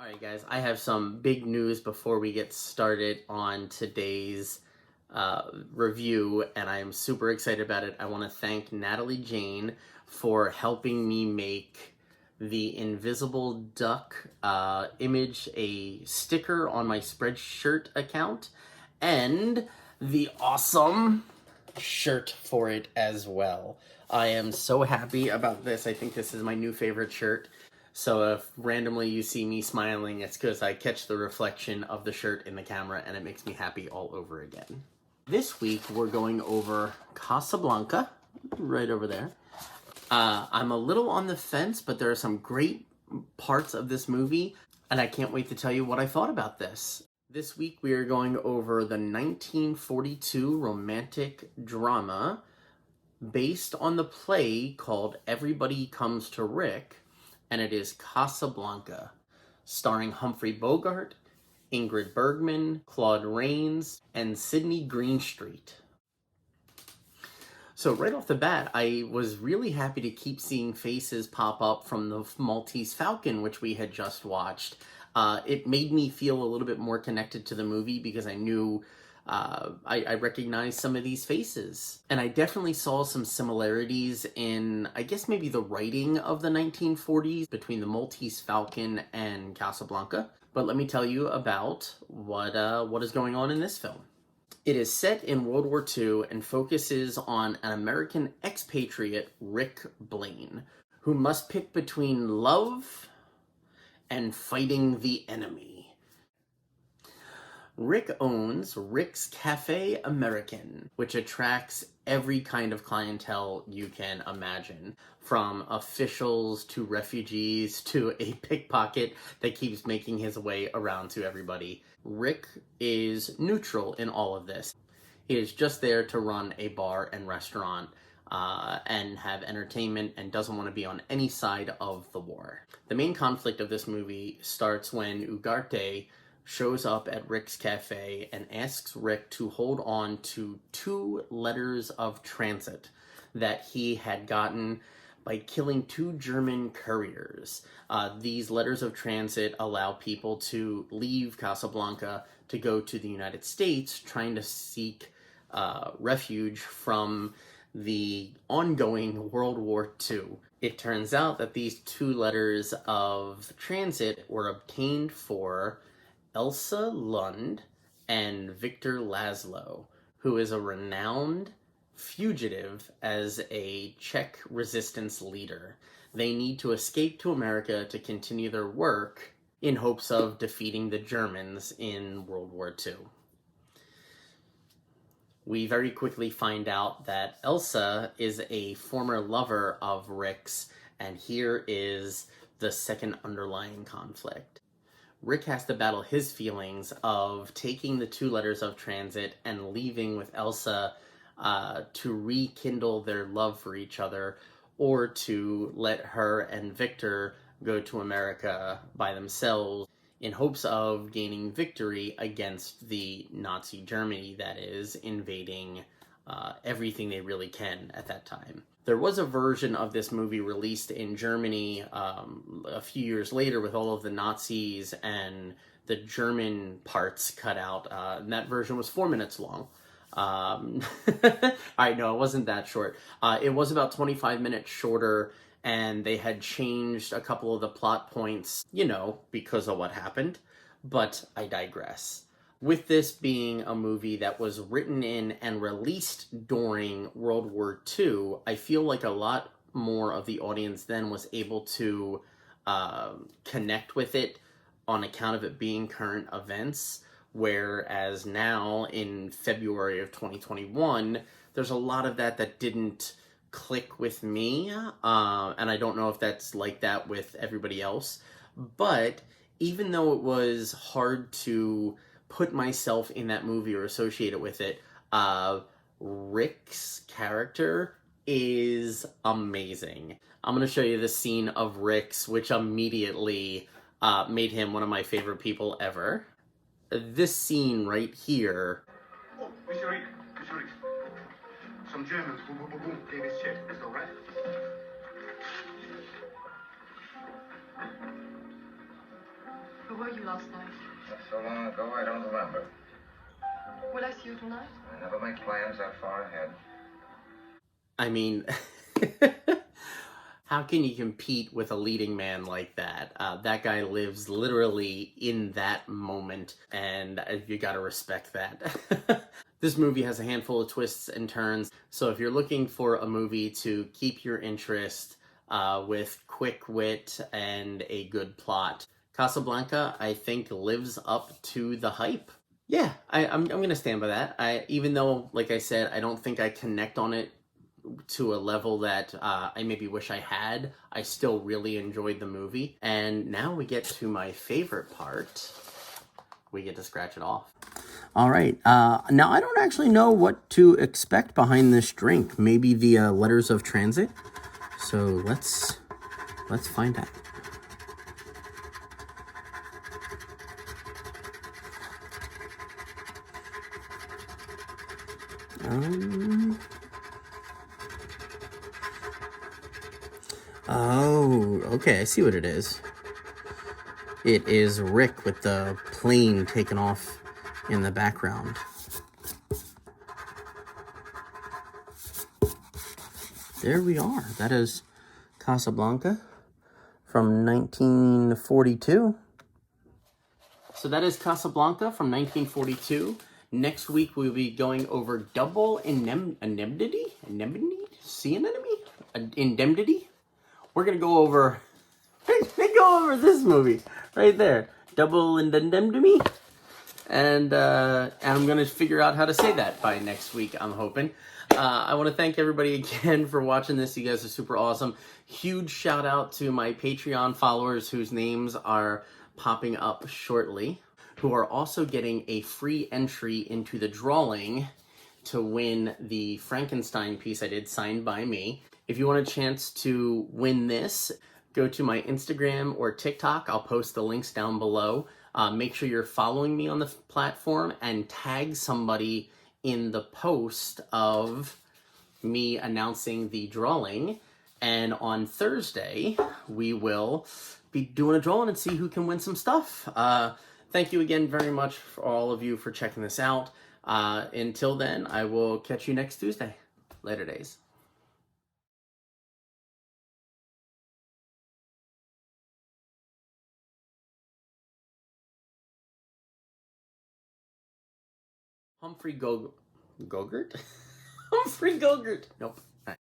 Alright guys, I have some big news before we get started on today's review, and I am super excited about it. I want to thank Natalie Jane for helping me make the Invisible Duck image a sticker on my Spreadshirt account, and the awesome shirt for it as well. I am so happy about this. I think this is my new favorite shirt. So if randomly you see me smiling, it's because I catch the reflection of the shirt in the camera and it makes me happy all over again. This week we're going over Casablanca, right over there. I'm a little on the fence, but there are some great parts of this movie, and I can't wait to tell you what I thought about this. This week we are going over the 1942 romantic drama based on the play called Everybody Comes to Rick, and it is Casablanca, starring Humphrey Bogart, Ingrid Bergman, Claude Rains, and Sidney Greenstreet. So right off the bat, I was really happy to keep seeing faces pop up from the Maltese Falcon, which we had just watched. It made me feel a little bit more connected to the movie because I knew I recognized some of these faces. And I definitely saw some similarities in, I guess, maybe the writing of the 1940s between the Maltese Falcon and Casablanca. But let me tell you about what is going on in this film. It is set in World War II and focuses on an American expatriate, Rick Blaine, who must pick between love and fighting the enemy. Rick owns Rick's Cafe American, which attracts every kind of clientele you can imagine, from officials to refugees to a pickpocket that keeps making his way around to everybody. Rick is neutral in all of this. He is just there to run a bar and restaurant and have entertainment, and doesn't want to be on any side of the war. The main conflict of this movie starts when Ugarte shows up at Rick's cafe and asks Rick to hold on to 2 letters of transit that he had gotten by killing 2 German couriers. These letters of transit allow people to leave Casablanca to go to the United States, trying to seek refuge from the ongoing World War II. It turns out that these 2 letters of transit were obtained for Elsa Lund and Victor Laszlo, who is a renowned fugitive as a Czech resistance leader. They need to escape to America to continue their work in hopes of defeating the Germans in World War II. We very quickly find out that Elsa is a former lover of Rick's, and here is the second underlying conflict. Rick has to battle his feelings of taking the 2 letters of transit and leaving with Elsa to rekindle their love for each other, or to let her and Victor go to America by themselves in hopes of gaining victory against the Nazi Germany that is invading everything they really can at that time. There was a version of this movie released in Germany a few years later with all of the Nazis and the German parts cut out, and that version was 4 minutes long. I know, it wasn't that short. It was about 25 minutes shorter, and they had changed a couple of the plot points, because of what happened, but I digress. With this being a movie that was written in and released during World War II, I feel like a lot more of the audience then was able to connect with it on account of it being current events, whereas now in February of 2021, there's a lot of that didn't click with me, and I don't know if that's like that with everybody else, but even though it was hard to put myself in that movie or associate it with it, Rick's character is amazing. I'm going to show you the scene of Rick's, which immediately made him one of my favorite people ever. This scene right here. Oh, Monsieur Rick, some Germans, boom, boom, boom, boom, gave his check. Is that right? you last night? That's so long ago, I don't remember. Will I see you tonight? I never make plans that far ahead. I mean, how can you compete with a leading man like that? That guy lives literally in that moment, and you gotta respect that. This movie has a handful of twists and turns, so if you're looking for a movie to keep your interest with quick wit and a good plot, Casablanca, I think, lives up to the hype. Yeah, I'm gonna stand by that. Even though, like I said, I don't think I connect on it to a level that I maybe wish I had, I still really enjoyed the movie. And now we get to my favorite part. We get to scratch it off. All right. Now, I don't actually know what to expect behind this drink. Maybe the letters of transit. So let's find out. Oh, okay. I see what it is. It is Rick with the plane taken off in the background. There we are. That is Casablanca from 1942. So that is Casablanca from 1942. Next week we'll be going over Double Indemnity? Sea Anemone? Indemnity? We're going to go over... go over this movie right there. Double Indemnity. And I'm going to figure out how to say that by next week, I'm hoping. I want to thank everybody again for watching this. You guys are super awesome. Huge shout out to my Patreon followers whose names are popping up shortly, who are also getting a free entry into the drawing to win the Frankenstein piece I did signed by me. If you want a chance to win this, go to my Instagram or TikTok. I'll post the links down below. Make sure you're following me on the platform and tag somebody in the post of me announcing the drawing. And on Thursday, we will be doing a drawing and see who can win some stuff. Thank you again very much for all of you for checking this out. Until then, I will catch you next Tuesday. Later days. Humphrey Gogurt? Humphrey Gogurt. Nope.